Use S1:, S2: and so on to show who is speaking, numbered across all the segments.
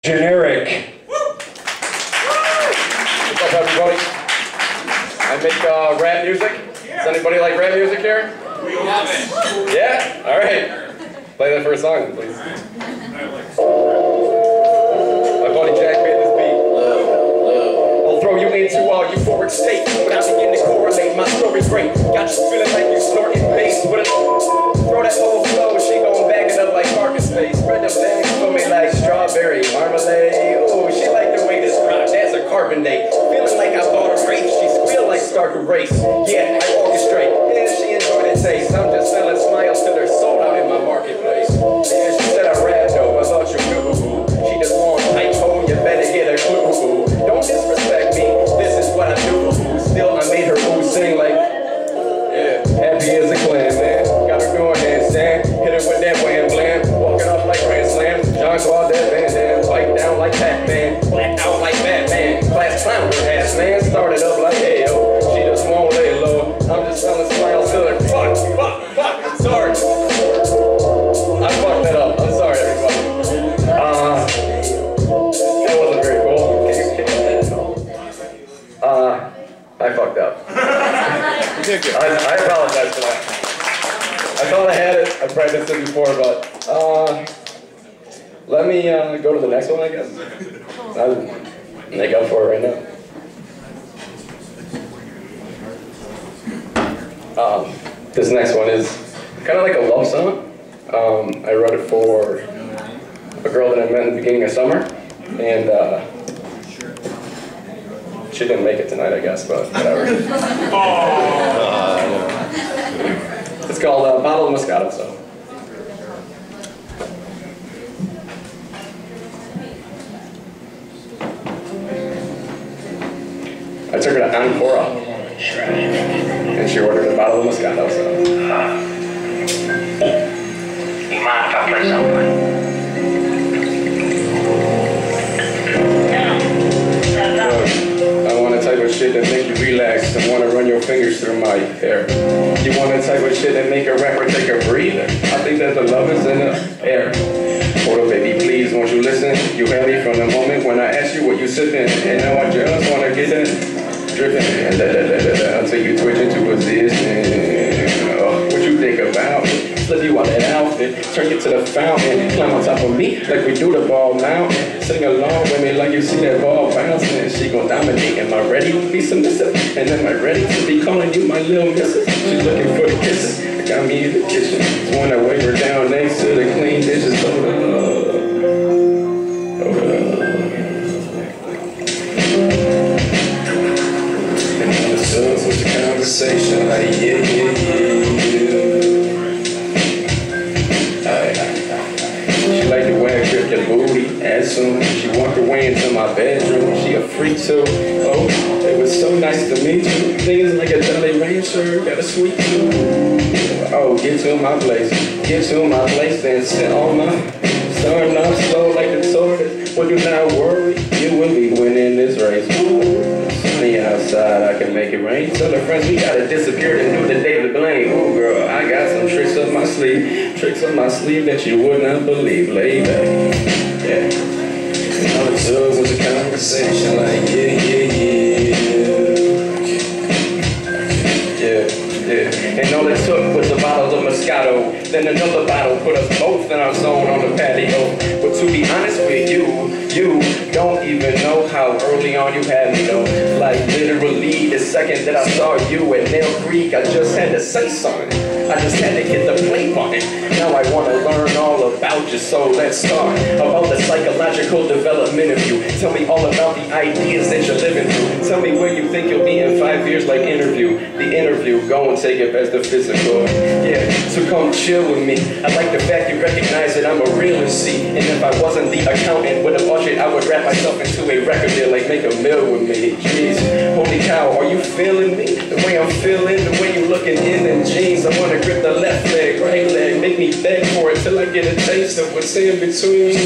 S1: Generic. What's up, everybody? I make rap music. Does anybody like rap music here?
S2: We love it.
S1: Yeah? Alright. Play that first song, please. My buddy Jack made this beat. I'll throw you into all euphoric state. When I begin to correlate, my story's great. Got you feeling like you snorting bass. Throw that whole flow, she gon' back it up like parking space. Spread the legs for me like strawberry marmalade. Ooh, she like the way this rock, that's a carbon date. Feeling like I bought a race, she squeal like Starker Race. Yeah, I orchestrate, yeah, she enjoyed the taste. I'm just selling smiles till they're sold out in my marketplace. Yeah, she said I rap though, I thought you knew. She just want hype home, you better get a clue. Don't disrespect me, this is what I do. Still, I made her sing like, yeah, happy as a clam, man. Got her doing handstand, hit her with that wham blam. Walking off like Grand Slam, John Claude that Van Damme. Bite down like Pac-Man, blacked out like Batman. Class clown with ass, man. Started up like Ayo. She just won't lay low. I'm just selling smiles to her. Fuck, I'm sorry. I fucked that up. I'm sorry, everybody. That wasn't very cool. I fucked up.
S2: You did good.
S1: I apologize for that. I thought I had it. I practiced it before, but let me go to the next one, I guess. I'll make up for it right now. This next one is kind of like a love song. I wrote it for a girl that I met in the beginning of summer, and she didn't make it tonight, I guess, but whatever. It's called Bottle of Moscato, so. I took her to Ancora, and she ordered a bottle of Moscato, so.
S3: You mind if I play something?
S1: I want the type of shit that make you relax and want to run your fingers through my hair. You want the type of shit that make a rapper take a breather. I think that the love is in the air. Hold up, baby, please, won't you listen? You had me from the moment when I asked you what you sipping, and now I just want to get in, dripping, until you twitch into position. Oh, what you think about me? Slip you out that outfit, turn you to the fountain, climb on top of me like we do the ball mountain. Sing along with me like you see that ball bouncing. She gon' dominate. Am I ready to be submissive? And am I ready to be calling you my little missus? She's looking for the kisses. Got me in the kitchen. Just wanna wave her down next to the clean dishes. Hold up. And all the subs with the conversation like yeah. She like the way I grip your booty as soon as she walked away into my bedroom. She a freak too. Oh, it was so nice to meet you. Things like a Jolly Rancher, got a sweet tooth. Oh, get to my place, then sit on my starting off slow like the tortoise. Well, do not worry, you will be winning this race. Sunny outside, I can make it rain. Tell her friends we gotta disappear and do the David Blaine. Ooh, girl, I got some tricks up my sleeve that you would not believe. Lay back, yeah. And all it took was a conversation like yeah. And all it took was a bottle of Moscato, then another bottle put us both in our zone on the patio. But to be honest with you don't even know how early on you had me though. Like literally the second that I saw you at Nail Creek, I just had to say something. I just had to hit the play button. Now I want to learn all about you, so let's start about the psychological development of you. Tell me all about the ideas that you're living through. Tell me where you think you'll be in 5 years like interview. The interview, go and take it as the physical. Yeah, so come chill with me. I like the fact you recognize that I'm a real MC. And if I wasn't the accountant with a budget, I would wrap myself into a record deal, like make a meal with me. Jeez, holy cow, are you feeling me? The way I'm feeling, the way you looking in jeans. I wanna grip the left leg, right leg, make me beg for it till I get a taste of what's in between.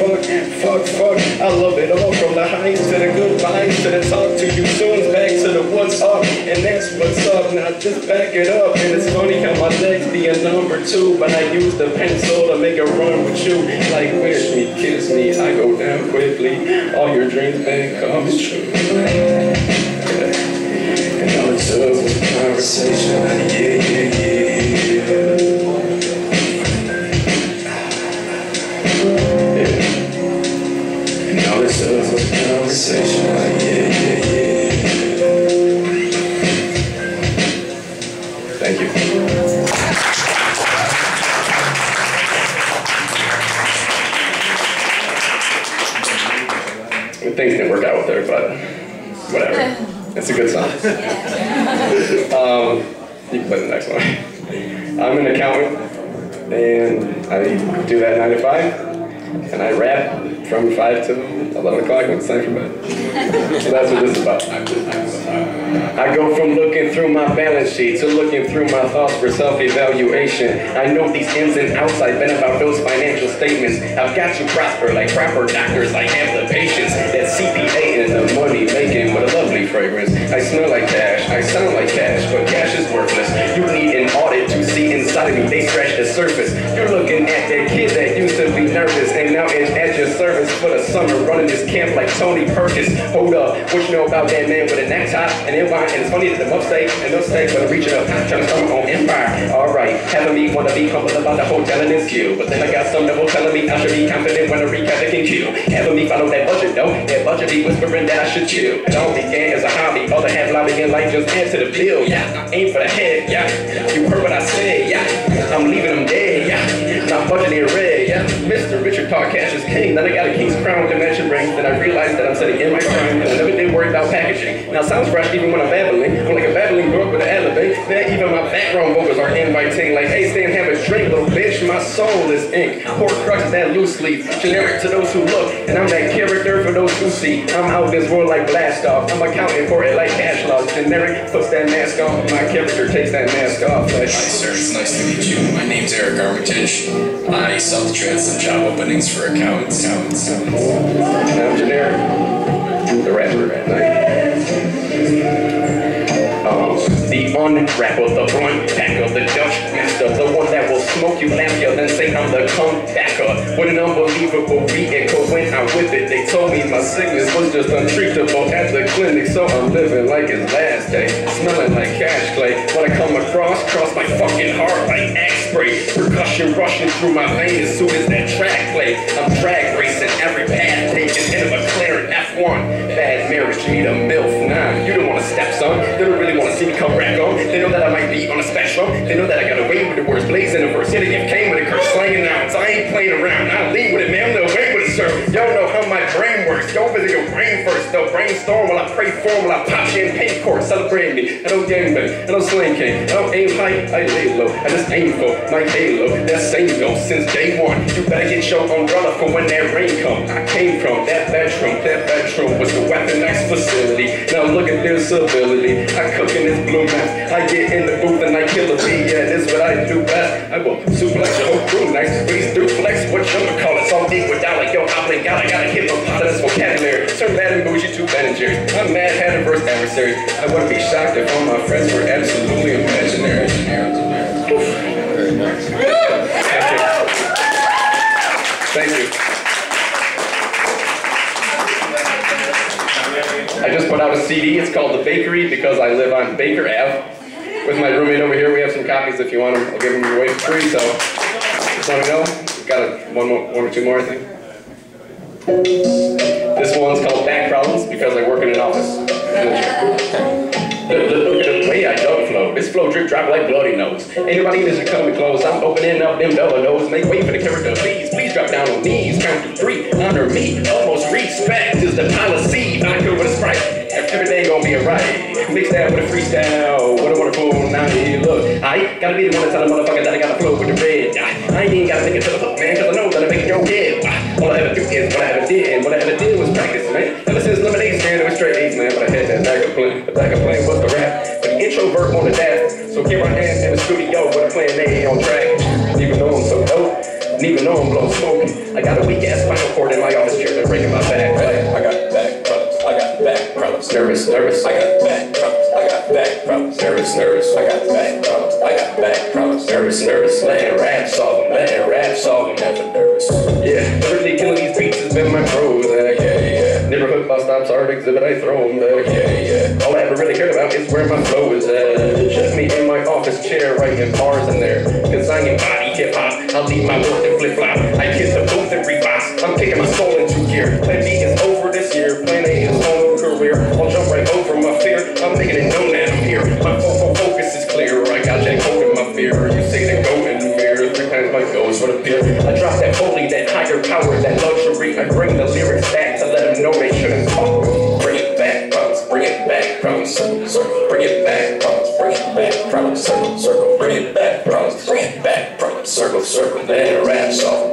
S1: Oh, fuck, I love it all, from the highs to the goodbyes to the talk to you soon, back to the what's up, and that's what's up. Now just back it up, and it's funny how my legs be a number 2, but I use the pencil to make a run with you. Like, wish me, kiss me, I go down quickly. All your dreams become true. And all it took was a conversation. And all it took was a conversation. Thank you. Things didn't work out with her, but whatever. It's a good song. You can play the next one. I'm an accountant, and I do that 9 to 5, and I rap from 5 to 11 o'clock when it's time for bed. So that's what this is about. I go from looking through my balance sheet to looking through my thoughts for self-evaluation. I know these ins and outs, I've been about those financial statements. I've got to prosper like proper doctors, I have the patience. That CPA and the money making with a lovely fragrance. I smell like cash, I sound like cash, but cash is worthless. You need an audit to see inside of me, they scratch the surface. You're looking at that kid that used to be nervous and now is at your service for the summer, running this camp like Tony Perkins. Hold up, what you know about that man with a necktie and invite? And it's funny that the upstate and upstate, but I'm reaching up, trying to stumble on empire. Alright, having me wanna be humble about the hotel and it's you. But then I got some devil telling me I should be confident when I recap it can kill. Having me follow that budget though, that budget be whispering that I should chill. It all began as a hobby, other half lobbying like just add to the bill. Yeah, aim for the head, yeah. You heard what I said, yeah. I'm leaving them dead, yeah. Not budgeting red, yeah. Mr. Richard Park Cash is king. Then I got a king's crown with a mansion ring. Then I realized that I'm sitting in my prime and never did worry about packaging. Now sounds fresh even when I'm babbling. I'm like a babbling brook with an alibi. Now even my background vocals are inviting. Like, hey, stand, have a drink, little bitch. My soul is ink. Poor crux is that loose leaf. Generic to those who look, and I'm that character for those who see. I'm out this world like blast off. I'm accounting for it like cash loss. Generic puts that mask on. My character takes that mask off. Like,
S4: hi sir, it's nice to meet you. My name's Eric Armitage. I self-trade some job openings for accountants.
S1: I'm generic. The rapper at night. The unwrapper, the blunt packer, the Dutch master, the one that will smoke you laughter, then say I'm the comebacker. With an unbelievable vehicle, when I whip it, they told me my sickness was just untreatable at the clinic, so I'm living like it's last day, smelling like cash clay. When I come across my fucking heart like axe spray, percussion rushing through my veins as soon as that track play. I'm drag racing every path taken in a McLaren F1. Bad marriage, need a MILF. Nah, you don't want to step, son. They don't really want to see me come back on. They know that I might be on a spectrum. They know that I got away with the words blazing the verse. Yeah, the gift came with a curse slanging out. So I ain't playing around. I lean with it, man. I'm the way with it, sir. Y'all know how my brain works. Go visit your brain first. They'll brainstorm while I pray for them, while I pop champagne cork. Celebrate me. I don't gangbang. I don't sling king. I don't aim high. I lay low. I just aim for my halo. That same go since day one. You better get your umbrella for when that rain comes. I came from that bedroom. That bedroom was the weaponized facility. Now look at this ability. I cook in this blue mess. I get in the booth and I kill a beat. Yeah, this is what I do best. I will suplex your whole crew nice. Please do flex what you call it. So deep without like yo, I gotta hit my pot of this vocabulary. Turn bad and bougie to Ben and Jerry's. I'm mad had a first adversaries. I wouldn't be shocked if all my friends were absolutely imaginary. Very nice. Thank you. I just put out a CD. It's called The Bakery because I live on Baker Ave. With my roommate over here, we have some copies if you want them. I'll give them away for free, so just let me know. We've got one or two more, I think. This one's called Back Problems because I work in an office. Look at the way I don't flow. This flow drip drop like bloody nose. Ain't nobody in this coming close. I'm opening up them double doors. Make way for the character, please. Please drop down on knees. Count to 3. Honor me. Almost respect is the policy. Vodka with a Sprite. Everything gonna be alright. Mix that with a freestyle. What a wonderful night. Look, I gotta be the one to tell a motherfucker that I gotta flow with the red. I ain't even gotta think it to the hook, man, cause I know that I make your head. All I ever do is what I ever did, and what I ever did was practice, man. Ever since Lemonade Stand, it was straight A's, man, but I had that backup plan. The backup plan was the rap, but the introvert wanted that. So here I am in the studio with a plan A on track. Even though I'm so dope, and even though I'm blowing smoke, I got a weak ass spinal cord in my office chair that's breaking my back. Right? I got back problems. I got back problems. Nervous. I got back problems. I got back problems. Nervous. nervous, nervous. I got back problems, I got back problems. Nervous, nervous. Letting rap solve them, never nervous. Yeah, literally killing these beats has been my pros. Yeah. Neighborhood bus stops, art exhibit, I throw them. Yeah. All I ever really cared about is where my flow is at. Just me in my office chair writing bars in there. Cause I embody hip hop. I'll leave my work and flip flop. I kiss the booth and rebox. I'm kicking my soul into gear. Plan B is over this year. Plan A is on career. I'll jump right over my fear. I'm making it known that I'm here. My focus is clear. I got Jack Hope in my fear. You see the goat in the mirror. 3 times my goals would appear. I drop that holy, that higher power, that luxury. I bring the lyrics back to let them know they shouldn't talk. Bring it back, problems. Bring it back, problems. Circle. Bring it back, problems. Bring it back, problems. Circle. Bring it back, problems. Bring it back, problems. Circle. Let it rap soft.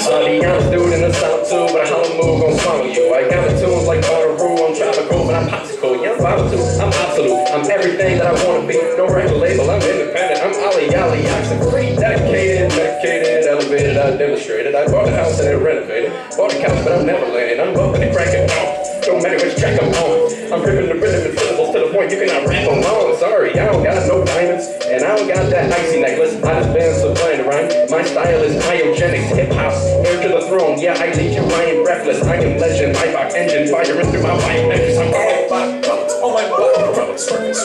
S1: Honey, I'm a dude in the south too, but a hollow move gon' swallow you. I got the tunes like Bonnaroo, I'm tropical, but I'm popsicle. Yeah, I'm vital too, I'm absolute. I'm everything that I wanna be. No record label, I'm independent. I'm Ollie, oxen free. Dedicated, medicated, elevated, I demonstrated. I bought a house and it renovated. Bought a couch, but I'm never landing. I'm up in the crack and on. Don't matter which track I'm on. I'm ripping the rhythm and syllables to the point you cannot rap them on. Sorry, I don't got no diamonds, and I don't got that icy necklace. I just been supplying the rhyme. My style is myogenic, hip hop, heir to the throne. Yeah, I lead you, I am breathless. I am legend, I rock engine, firing through my white necklace. I'm all back, oh my back, problems, swerving. Oh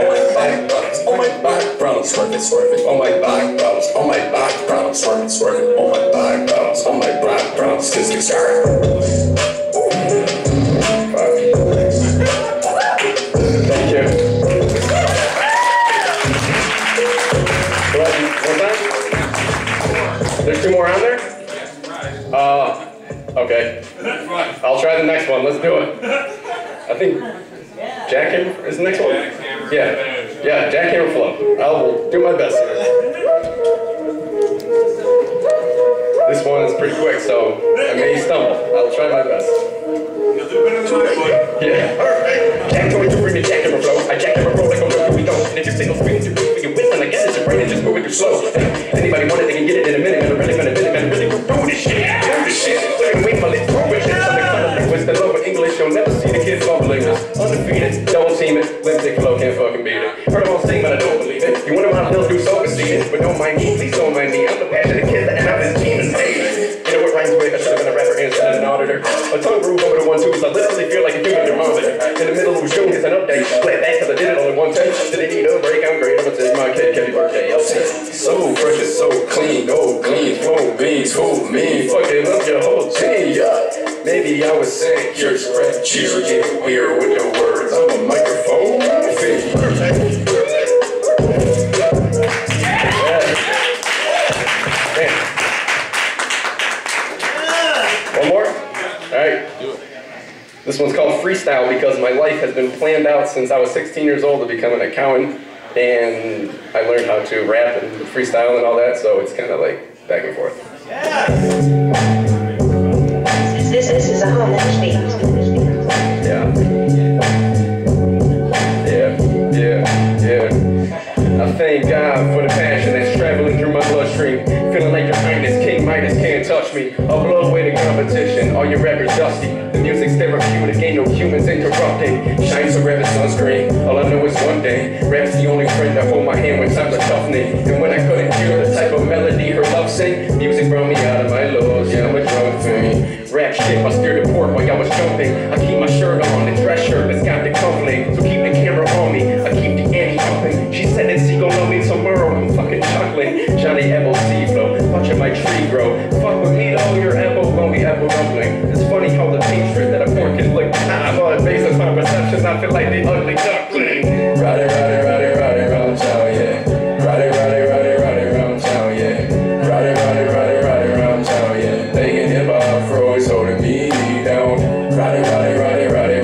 S1: my back, problems, oh my back, problems, swerving. Oh my back, problems, oh my back, problems, swerving. Oh my back, problems, oh my back, problems, kiss me, sorry. Thank you. There's 2 more on there? Okay. I'll try the next one. Let's do it. I think Jackhammer is the next one? Yeah, Jackhammer flow. I'll do my best here. This one is pretty quick, so I may stumble. I'll try my best. Yeah. I'm going to bring the Jackhammer flow. I Jackhammer flow like a road we don't. And if your signal screams too big for your whistle, I guess it's your brain and just moving too slow. Anybody want it, they can get it in a minute. Man, really go do this shit. Do this shit. Don't wait my lips, throw it. Something kind of linguist that love with English. You'll never see the kids fumbling this. Undefeated, double team it. Lipstick flow, can't fucking beat it. Heard them all sing, but I don't believe it. You wonder why I'm do so conceited. But don't mind me, please don't mind me. I'm the passionate kid and I'm his demon. Hey, you know what rhymes with? I should have been a rapper instead of an auditor. A tongue groove over the 1-2s. I literally feel like a human thermometer. In the middle of June, here's an update. Play it back cause I did it only one take. Did it need a break? I'm great. I'm gonna take my cake. Happy birthday. So fresh and so clean. Gold gleams, full beans, who me? Fucking up your whole team. Yeah. Maybe I was saying you're spread cheer. Getting weird with the words. I'm a microphone. One more? Alright. This one's called Freestyle because my life has been planned out since I was 16 years old to become an accountant, and I learned how to rap and freestyle and all that, so it's kind of like back and forth.
S5: This is a homage beat.
S1: Yeah. I thank God for the passion that's traveling through my bloodstream. Feeling like your highness, King Midas can't touch me. I'll blow away the competition, all your rappers dusty. The music's therapeutic, ain't no humans interrupting. Shine so grab a sunscreen, all I know is one thing. Rap's the only friend that hold my hand when times are toughening. And when I couldn't hear the type of melody her love sing, music brought me out of my lows, yeah, I'm a drunk fiend. Rap shit, I steered the port while y'all was jumping. I keep my shirt on, the dress shirt that's got the cufflink. So keep the camera on me, I keep the ante pumping. She said that she gon' love me tomorrow, I'm fucking chuckling. Johnny Apple seed flow, watching my tree grow. Fuck with me though, your apple gon' be apple dumpling. It's funny how the paint strip that a pork can look high. But based upon perceptions, I feel like the ugly duckling. Ride it, round town, yeah. Ride it, round town, yeah. Ride it, round town, yeah. Taking hip hop, Freud's holding me down. Ride it, round town. Ride it,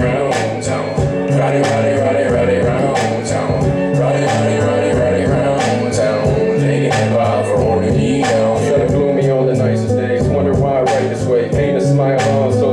S1: round town. Ride it, round town. Taking hip hop for holding me down. Try to glue me on the nicest days. Wonder why I write this way. Paint a smile on so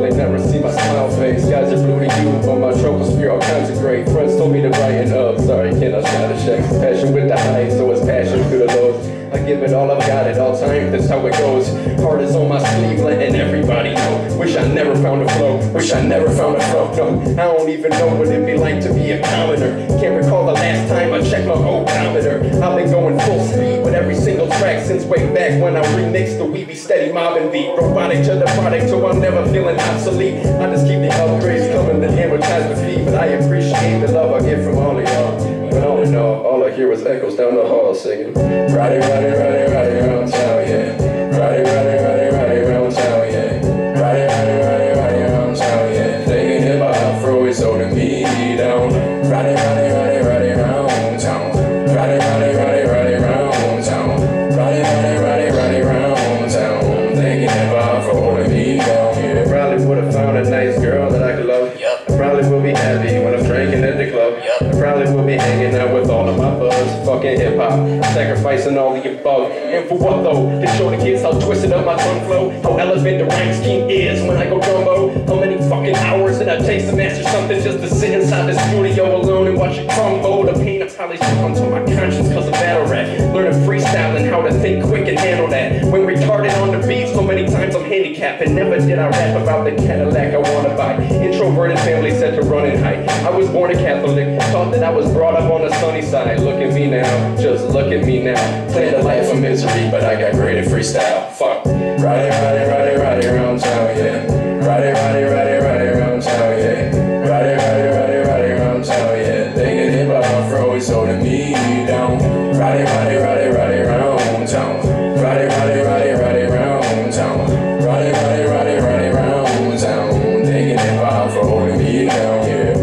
S1: Wish I never found a flow. Wish I never found a flow. No, I don't even know what it'd be like to be a commoner. Can't recall the last time I checked my odometer. I've been going full speed with every single track since way back when I remixed the We Be Steady mobbing beat. Robotic to the product, so I'm never feeling obsolete. I just keep the upgrades coming to amortize the fee, but I appreciate the love I get from all of y'all. But all in all I hear was echoes down the hall singing, Roddy, Roddy, Roddy, Roddy, round town, yeah. Roddy, Roddy, Roddy, Roddy, round town, yeah. Roddy, Roddy, Roddy, Roddy, round town, yeah. Thinking hip-hop afro is holding me down. Roddy, Roddy, Roddy, Roddy, round town. Roddy, Roddy, Roddy, Roddy, round town. Roddy, Roddy, Roddy, Roddy, round town. Thinking hip-hop for holding me down, yeah. Probably would've found a nice girl that I could love. I probably will be happy when I'm drinking at the club. I probably will be hanging out with all of my buds. Fucking hip-hop, sacrificing all the above. And for what though? To show the kids how twisted up my tongue flow. How elegant the rhyme scheme is when I go jumbo. How many fucking hours did I take to master something just to sit inside the studio alone and watch it crumble? The pain I probably took onto my conscience cause of battle rap. Learning freestyling, how to think quick and handle that. When retarded on the beat, so many times I'm handicapped. And never did I rap about the Cadillac I wanna buy. Introverted family set to run and high. I was born a Catholic, taught that I was brought up on the sunny side. Look at me now, just look at me now. Playing a life of misery, but I got great at freestyle. Fuck. Roddy, Roddy, Roddy, Roddy, round town, yeah. Roddy, Roddy, Roddy, Roddy, round town, yeah. Roddy, Roddy, Roddy, Roddy, round town, yeah. Thinking hip-hop afro is holding me down. Roddy, Roddy, Roddy, Roddy, round town. Roddy, Roddy, Roddy, Roddy, round town. Roddy, Roddy, Roddy, Roddy, round town. Thinking hip-hop for holding me down, yeah.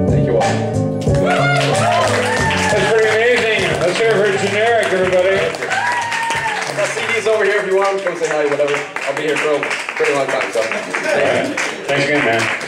S1: Thank you all.
S2: That's pretty amazing. Let's hear it for Generic, everybody.
S1: I got CDs over here if you want. Come say hi, whatever. I'll be here for a pretty long time, so.
S2: Thanks again, man.